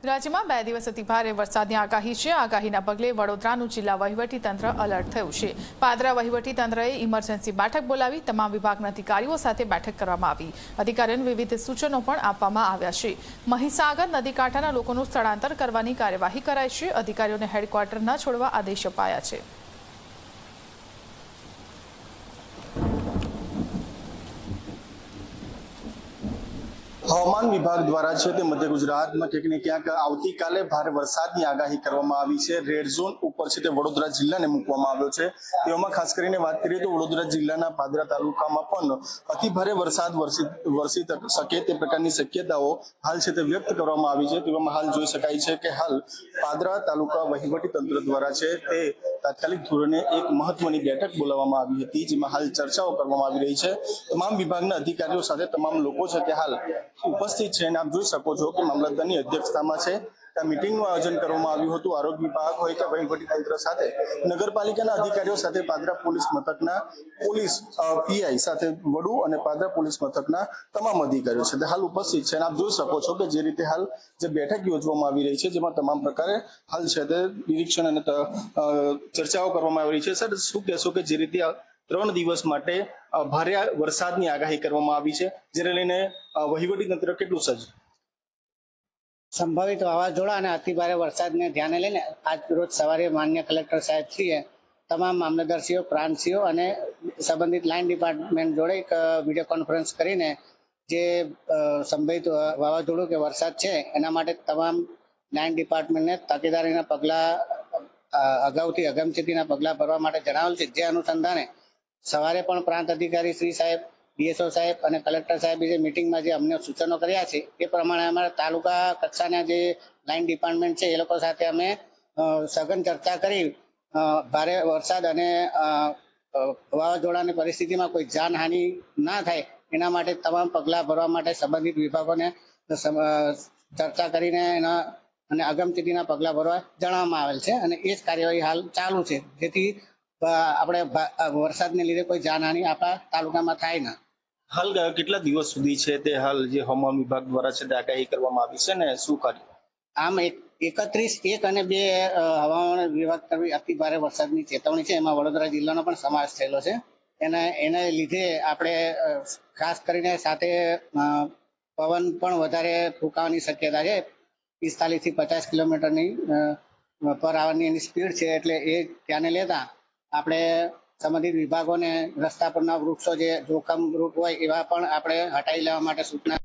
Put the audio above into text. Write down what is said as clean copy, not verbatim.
રાજ્યમાં 2 દિવસ અતિ ભારે વરસાદની આગાહી છે। આગાહીના પગલે વડોદરાનું જિલ્લા વહીવટી તંત્ર એલર્ટ થયું છે। પાદરા વહીવટી તંત્રએ ઇમરજન્સી બેઠક બોલાવી તમામ વિભાગના અધિકારીઓ સાથે બેઠક કરવામાં આવી। અધિકારીઓને વિવિધ સૂચનો પણ આપવામાં આવ્યા છે। મહીસાગર નદી કાંઠાના લોકોનું સ્થળાંતર કરવાની કાર્યવાહી કરાઈ છે। અધિકારીઓને હેડક્વાર્ટર ન છોડવા આદેશ અપાયા છે। હવામાન વિભાગ દ્વારા છે તે મધ્ય ગુજરાતમાં ક્યાંક ને ક્યાંક આવતીકાલે ભારે વરસાદની આગાહી કરવામાં આવી છે। રેડ ઝોન ઉપર છે તે વડોદરા જિલ્લાને મૂકવામાં આવ્યો છે। તેમાં ખાસ કરીને વાત કરીએ તો વડોદરા જિલ્લાના પાદરા તાલુકામાં પણ અતિ ભારે વરસાદ વરસી શકે તે પ્રકારની શક્યતાઓ હાલ છે તે વ્યક્ત કરવામાં આવી છે। તેવામાં હાલ જોઈ શકાય છે કે હાલ પાદરા તાલુકા વહીવટી તંત્ર દ્વારા છે તે તાત્કાલિક ધોરણે એક મહત્વની બેઠક બોલાવવામાં આવી હતી, જેમાં હાલ ચર્ચાઓ કરવામાં આવી રહી છે। તમામ વિભાગના અધિકારીઓ સાથે તમામ લોકો છે તે હાલ ઉપસ્થિત છે અને આપ જોઈ શકો છો કે મામલતદારની અધ્યક્ષતામાં છે ત્યાં મીટિંગનું આયોજન કરવામાં આવ્યું હતું। આરોગ્ય વિભાગ હોય કે વહીવટી તંત્ર સાથે નગરપાલિકાના અધિકારીઓ સાથે પાદરા પોલીસ મથકના પોલીસ પીઆઈ સાથે વડુ અને પાદરા પોલીસ મથકના તમામ અધિકારીઓ છે તે હાલ ઉપસ્થિત છે અને આપ જોઈ શકો છો કે જે રીતે હાલ જે બેઠક યોજવામાં આવી રહી છે જેમાં તમામ પ્રકારે હાલ છે તે નિરીક્ષણ અને ચર્ચાઓ કરવામાં આવી રહી છે। સર, શું કહેશો કે જે રીતે 3 દિવસ માટે ભારે વરસાદની આગાહી કરવામાં આવી છે, જેને લઈને વહીવટી તંત્ર કેટલું સજ્જ? સંભવિત વાવાઝોડા અને અતિ ભારે વરસાદને ધ્યાને લઈને આજ રોજ સવારે માન્ય કલેક્ટર સાહેબશ્રીએ તમામ મામલતદારશ્રીઓ, પ્રાંતશ્રીઓ અને સંબંધિત લાઇન ડિપાર્ટમેન્ટ જોડે એક વિડીયો કોન્ફરન્સ કરીને જે સંભવિત વાવાઝોડું કે વરસાદ છે એના માટે તમામ લાઇન ડિપાર્ટમેન્ટને તકેદારીના પગલાં અગાઉથી અગમચેતીના પગલાં ભરવા માટે જણાવેલ છે। જે અનુસંધાને સવારે પણ પ્રાંત અધિકારી શ્રી સાહેબ, ડીએસઓ સાહેબ અને કલેક્ટર સાહેબે જે મિટિંગમાં જે અમને સૂચનો કર્યા છે એ પ્રમાણે અમારા તાલુકા કક્ષાના જે લાઇન ડિપાર્ટમેન્ટ છે એ લોકો સાથે અમે સઘન ચર્ચા કરી ભારે વરસાદ અને વાવાઝોડાની પરિસ્થિતિમાં કોઈ જાનહાનિ ના થાય એના માટે તમામ પગલાં ભરવા માટે સંબંધિત વિભાગોને ચર્ચા કરીને એના અને અગમચેતીના પગલાં ભરવા જણાવવામાં આવેલ છે અને એ જ કાર્યવાહી હાલ ચાલુ છે, જેથી આપણે વરસાદને લીધે કોઈ જાનહાનિ આપણા તાલુકામાં થાય ના। હાલ કેટલા દિવસ સુધી છે તે હાલ જે હવામાન વિભાગ દ્વારા છે તે આગાહી કરવામાં આવી છે ને શું કાર્ય? આમ 31/1 અને 2 હવામાન વિભાગ તરફથી અતિ ભારે વરસાદની ચેતવણી છે, એમાં વડોદરા જિલ્લાનો પણ સમાવેશ થયેલો છે। એને લીધે આપણે ખાસ કરીને સાથે પવન પણ વધારે ફૂંકાવાની શક્યતા છે। 45 થી 50 કિલોમીટરની પર આવરની એની સ્પીડ છે, એટલે એ ધ્યાને લેતા આપણે સંબંધિત વિભાગોને રસ્તા પરના વૃક્ષો જે જોખમ રૂપ હોય એવા પણ આપણે હટાવી લેવા માટે સૂચના